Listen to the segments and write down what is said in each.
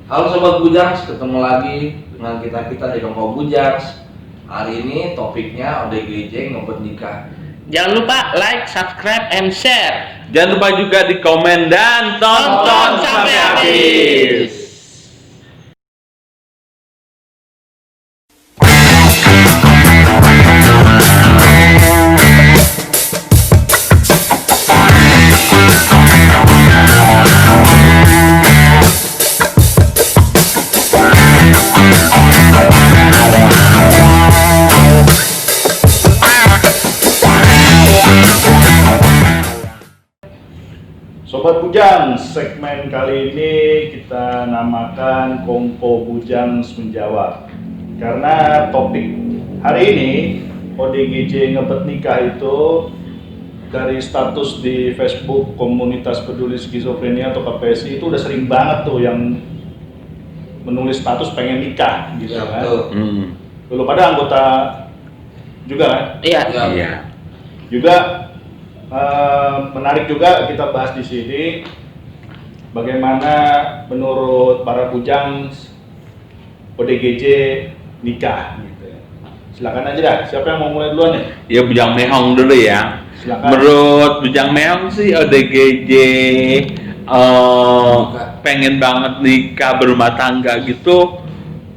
Halo Sobat Bujang, ketemu lagi dengan kita di Kongko Bujang. Hari ini topiknya ODGJ ngebet nikah. Jangan lupa like, subscribe, and share. Jangan lupa juga di komen dan tonton sampai habis. Sobat Bujang, segmen kali ini kita namakan Kongko Bujang menjawab. Karena topik hari ini ODGJ ngebet nikah itu dari status di Facebook komunitas peduli skizofrenia atau KPSI itu udah sering banget tuh yang menulis status pengen nikah gitu kan. Dulu pada anggota juga kan? Iya. Juga menarik juga kita bahas di sini bagaimana menurut para bujang ODGJ nikah gitu. Silakan aja dah, siapa yang mau mulai duluan nih? Ya Bujang Mehong dulu ya. Silakan. Menurut Bujang Mehong sih ODGJ pengen banget nikah berumah tangga gitu.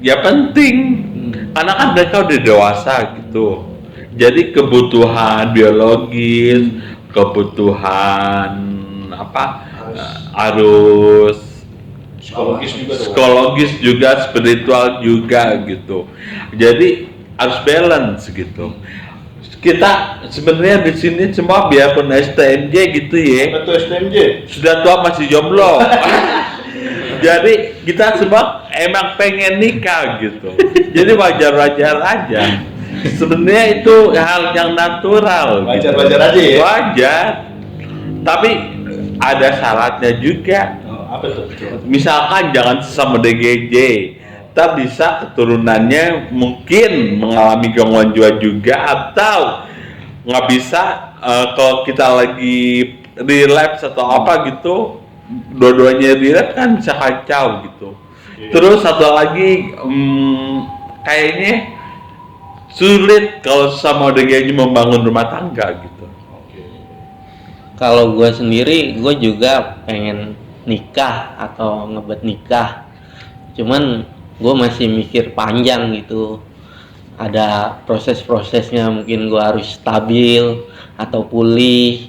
Ya penting. Karena kan mereka udah dewasa gitu. Jadi kebutuhan biologis, kebutuhan harus psikologis juga, spiritual juga gitu. Jadi harus balance gitu. Kita sebenarnya di sini semua biarpun STMJ gitu ya. Betul STMJ. Sudah tua masih jomblo. Jadi kita semua emang pengen nikah gitu. Jadi wajar-wajar aja. Sebenarnya itu hal yang natural. Wajar-wajar aja ya. Wajar. Tapi ada syaratnya juga. Apa tuh? Misalkan jangan sesama DGJ. Kita bisa keturunannya mungkin mengalami gangguan jiwa juga atau nggak bisa kalau kita lagi relapse atau apa gitu, dua-duanya relapse kan bisa kacau gitu. Terus satu lagi kayaknya sulit kalau sama ODGJ membangun rumah tangga gitu. Kalau gue sendiri, gue juga pengen nikah atau ngebet nikah. Cuman gue masih mikir panjang gitu. Ada proses-prosesnya, mungkin gue harus stabil atau pulih.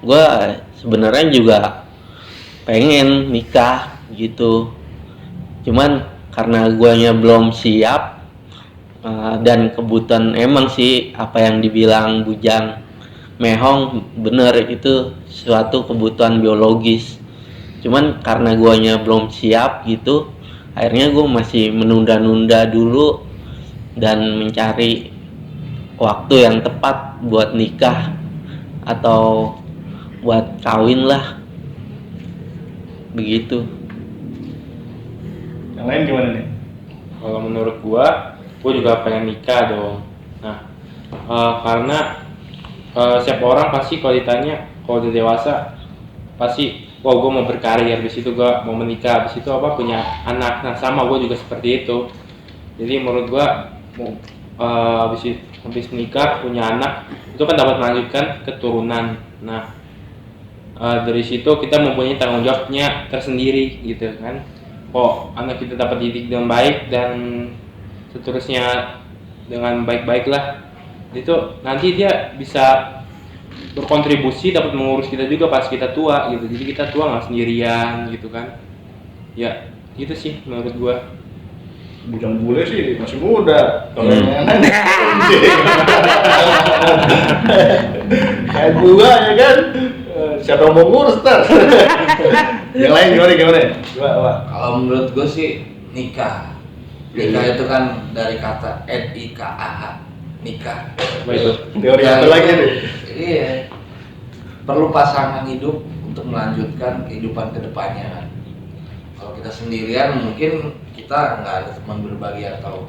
Gue sebenarnya juga pengen nikah gitu. Cuman karena guanya belum siap, dan kebutuhan emang sih apa yang dibilang Bujang Mehong bener, itu suatu kebutuhan biologis. Cuman karena guanya belum siap gitu, akhirnya gue masih menunda-nunda dulu dan mencari waktu yang tepat buat nikah atau buat kawin lah, begitu. Yang lain gimana nih? Kalau menurut gua juga pengen nikah dong. Nah, karena setiap orang pasti kalau ditanya, kalau udah dewasa pasti, gua mau berkarir, habis itu gua mau menikah, habis itu punya anak. Nah, sama gua juga seperti itu. Jadi menurut gua habis menikah punya anak itu kan dapat melanjutkan keturunan. Nah, dari situ kita mempunyai tanggung jawabnya tersendiri gitu kan. Kok anak kita dapat didik dengan baik dan seterusnya dengan baik-baik lah, itu nanti dia bisa berkontribusi, dapat mengurus kita juga pas kita tua gitu. Jadi kita tua nggak sendirian gitu kan. Ya itu sih menurut gua. Bujang bule sih masih muda. Kalau yang lain kayak gua ya kan. Siapa yang mau ngurus ntar? Yang lain gimana? Coba. Kalau menurut gue sih nikah. Nikah itu kan dari kata NIKAH, nikah. Teori apa lagi nih? Iya. Perlu pasangan hidup untuk melanjutkan kehidupan kedepannya kan. Kalau kita sendirian mungkin kita nggak ada teman berbagi atau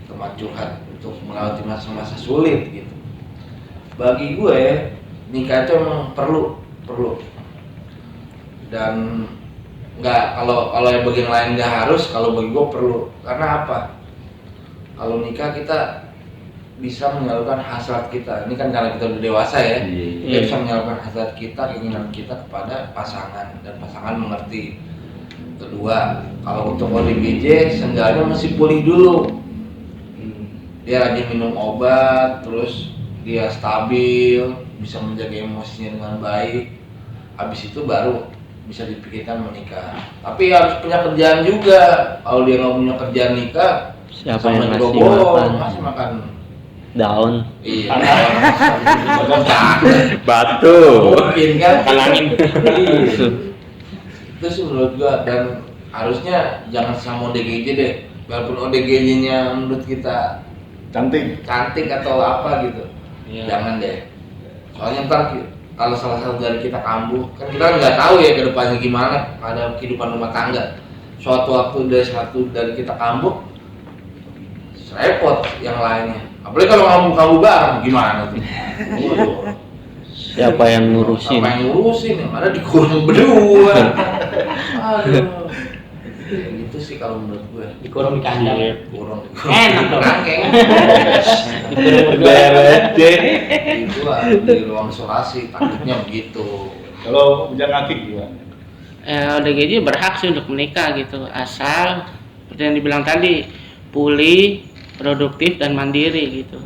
teman curhat untuk melewati masa-masa sulit gitu. Bagi gue nikah itu emang perlu dan nggak, kalau yang bagian lain nggak harus, kalau bagi gue perlu. Karena apa? Kalau nikah kita bisa menyalurkan hasrat kita. Ini kan karena kita udah dewasa ya. Kita bisa menyalurkan hasrat kita, keinginan kita kepada pasangan, dan pasangan mengerti. Kedua, kalau untuk ODGJ seenggaknya mesti pulih dulu. Dia rajin minum obat, terus dia stabil, bisa menjaga emosinya dengan baik. Habis itu baru bisa dipikirkan menikah. Tapi harus punya kerjaan juga. Kalau dia nggak punya kerjaan nikah, Siapa sama yang juga ngasih bohong, makan masih makan. daun? Iya. Batu. Mungkin kan. Makan angin. Iya. Itu sih menurut gua, dan harusnya jangan sama ODGJ deh. Walaupun ODGJ-nya menurut kita cantik atau apa gitu, Iya. jangan deh. Soalnya ntar kalau salah satu dari kita kambuh, kan kita nggak tahu ya ke depannya gimana ada kehidupan rumah tangga. Suatu waktu dari kita kambuh, repot yang lainnya. Apalagi kalau kambuh bareng gimana tuh? Waduh. Siapa yang ngurusin? Siapa yang ngurusin? Yang ada dikurung berdua. Aduh. Ya gitu sih kalau menurut gue. Dikurung di kandang. Kurung. Enak dong. Rangkeng. Dikurung berdua. Beres deh. Itu di ruang isolasi takutnya begitu. Kalau Bujang Akik gimana? ODGJ berhak sih untuk menikah gitu, asal seperti yang dibilang tadi, pulih, produktif dan mandiri gitu.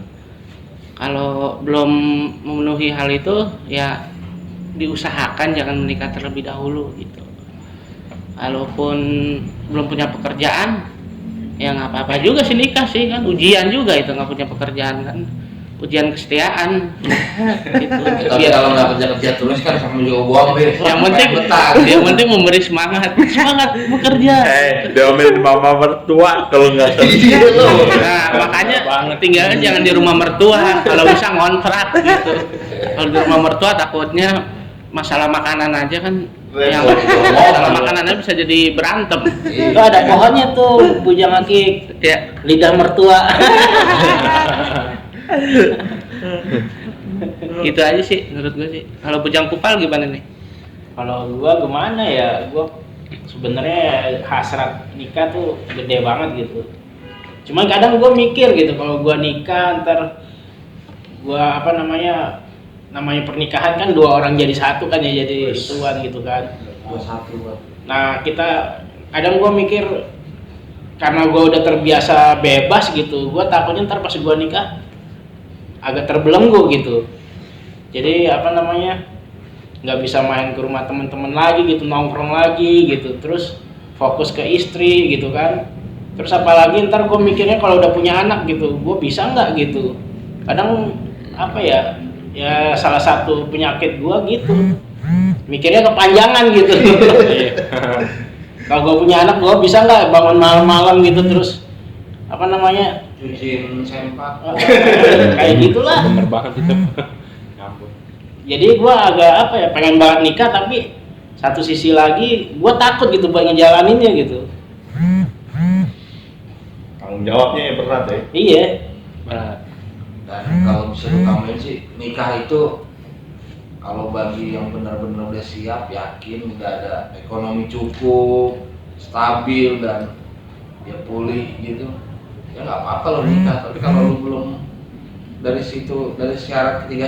Kalau belum memenuhi hal itu ya diusahakan jangan menikah terlebih dahulu gitu. Kalaupun belum punya pekerjaan ya nggak apa-apa juga sih nikah sih, kan ujian juga itu nggak punya pekerjaan kan, ujian kesetiaan gitu. Tapi kalau nggak kerja terus kan sama juga bohong deh. Yang penting memberi semangat bekerja. Diomelin mama mertua kalau nggak Iya kerja. loh. Nah, makanya tinggalnya jangan di rumah mertua, kalau bisa ngontrak gitu. Kalau di rumah mertua takutnya masalah makanan aja kan, yang masalah makanannya bisa jadi berantem. Iya. Itu ada pohonnya tuh, Bujang Akik, Ya, lidah mertua. gitu aja sih menurut gue sih. Kalau Bujang Kupal gimana nih? Kalau gua gimana ya, gua sebenarnya hasrat nikah tuh gede banget gitu. Cuman kadang gua mikir gitu, kalau gua nikah ntar gua namanya pernikahan kan dua orang jadi satu kan ya, jadi tuan gitu kan. Gua satu buat. Nah kita kadang gue mikir, karena gue udah terbiasa bebas gitu, gue takutnya ntar pas gue nikah agak terbelenggu gitu. Jadi nggak bisa main ke rumah teman-teman lagi gitu, nongkrong lagi gitu, terus fokus ke istri gitu kan. Terus apalagi ntar gue mikirnya kalau udah punya anak gitu, gue bisa nggak gitu. Kadang ya salah satu penyakit gue gitu, mikirnya kepanjangan gitu. Kalau gue punya anak, gue bisa nggak bangun malam-malam gitu terus Cuciin sempak. kayak gitulah. Bener banget itu. Ampun. Jadi gue agak pengen banget nikah, tapi satu sisi lagi gue takut gitu buat ngejalaninnya gitu. Tanggung jawabnya berat ya. Iya. Berat. Dan kalau bisa ditambahin sih, nikah itu kalau bagi yang benar-benar udah siap, yakin udah ada ekonomi cukup, stabil dan ya pulih gitu, ya nggak apa-apa lo nikah. Tapi kalau lu belum dari ketiga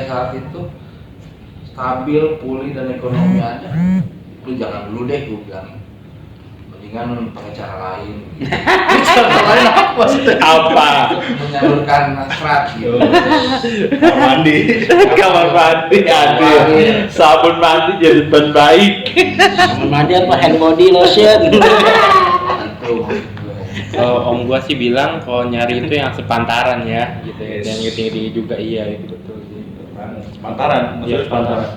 syarat itu stabil, pulih dan ekonomi ada, lu jangan dulu deh, gue bilang. Mendingan pakai cara lain. Cara lain apa maksudnya? Apa? Menyalurkan hasrat gitu. Kamar mandi. Kamar mandi ada. Sabun mandi jadi ban baik. Kamar mandi apa, hand body lotion. Itu. Kalau om gua sih bilang kalau nyari itu yang sepantaran ya, gitu ya. Yang tinggi-tinggi juga iya itu betul. Sepantaran, maksudnya Iya, sepantaran.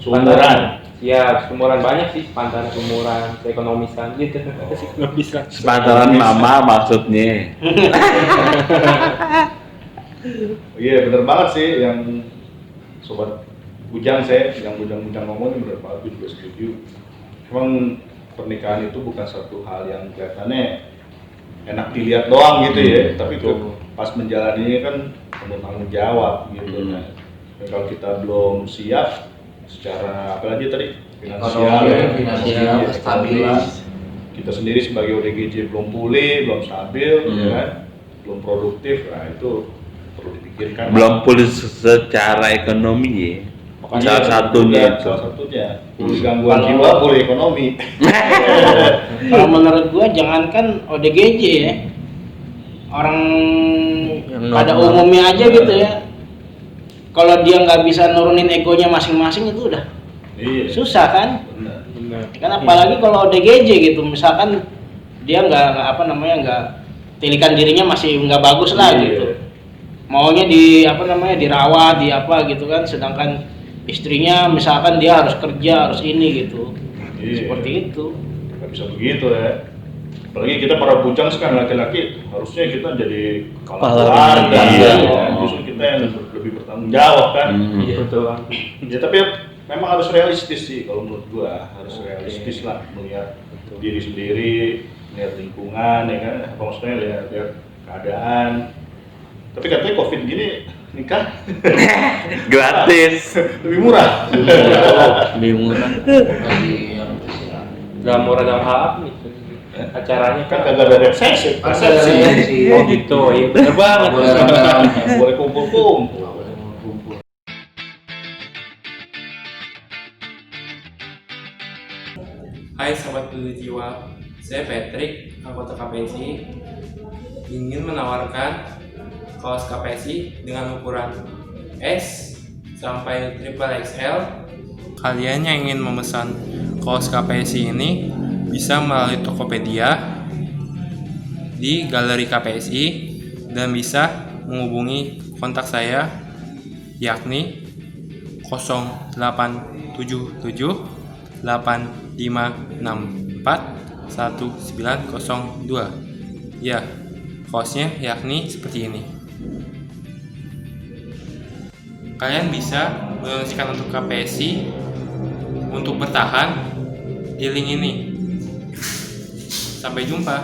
sepantaran. Seumuran. Ya, seumuran banyak sih, sepantaran seumuran, ekonomisan gitu. Ekonomisan. Sepantaran mama maksudnya. Iya bener banget sih yang sobat Bujang yang Bujang ngomongin, bener banget, gue juga setuju. Emang pernikahan itu bukan satu hal yang kelihatannya enak dilihat doang gitu ya, tapi pas menjalaninya kan penuh tanggung jawab gitu kan. Dan kalau kita belum siap secara apalagi tadi finansial, Ekonomi, finansial, ekonomi, stabilitas. kita sendiri sebagai ODGJ belum pulih, belum stabil, ya kan? Belum produktif, nah itu perlu dipikirkan. Belum pulih secara ekonomi ya. Makanya salah satunya pulih gangguan jiwa, pulih ekonomi. Kalau menurut gua jangankan ODGJ ya, orang Yang pada normal. umumnya aja gitu ya. Kalau dia nggak bisa nurunin egonya masing-masing itu udah Iya. susah kan? Benar. Benar. Kan apalagi kalau ODGJ gitu, misalkan dia nggak nggak tilikan dirinya masih nggak bagus lah Iya. gitu. Maunya dirawat, di apa gitu kan, sedangkan istrinya misalkan dia harus kerja, harus ini gitu. Iya. Seperti itu. Nggak bisa begitu ya. Apalagi kita para bujang kan laki-laki, harusnya kita jadi kepala Kepala keluarga, iya. ya. Justru kita yang lebih bertanggung jawab kan. Iya, betul Bang. Ya tapi memang harus realistis sih kalau menurut gua, harus realistis lah melihat diri sendiri, melihat lingkungan, ya kan, apa maksudnya lihat keadaan. Tapi katanya COVID gini nikah Gratis. lebih murah. Lebih murah. Bagi yang Gak murah dalam hal apa nih? Acaranya Kan kagak ada resepsi, persepsi. Oh gitu, iya bener banget. boleh rame-rame. Boleh kumpul-kumpul. Hai sahabat Bulu Jiwa, saya Patrick, anggota KPSI, ingin menawarkan kaos KPSI dengan ukuran S sampai triple XL. Kalian yang ingin memesan kaos KPSI ini bisa melalui Tokopedia di Galeri KPSI dan bisa menghubungi kontak saya yakni 0877 8564 1902. Ya, kaosnya yakni seperti ini. Kalian bisa mendonasikan untuk KPSI untuk bertahan di link ini. Sampai jumpa.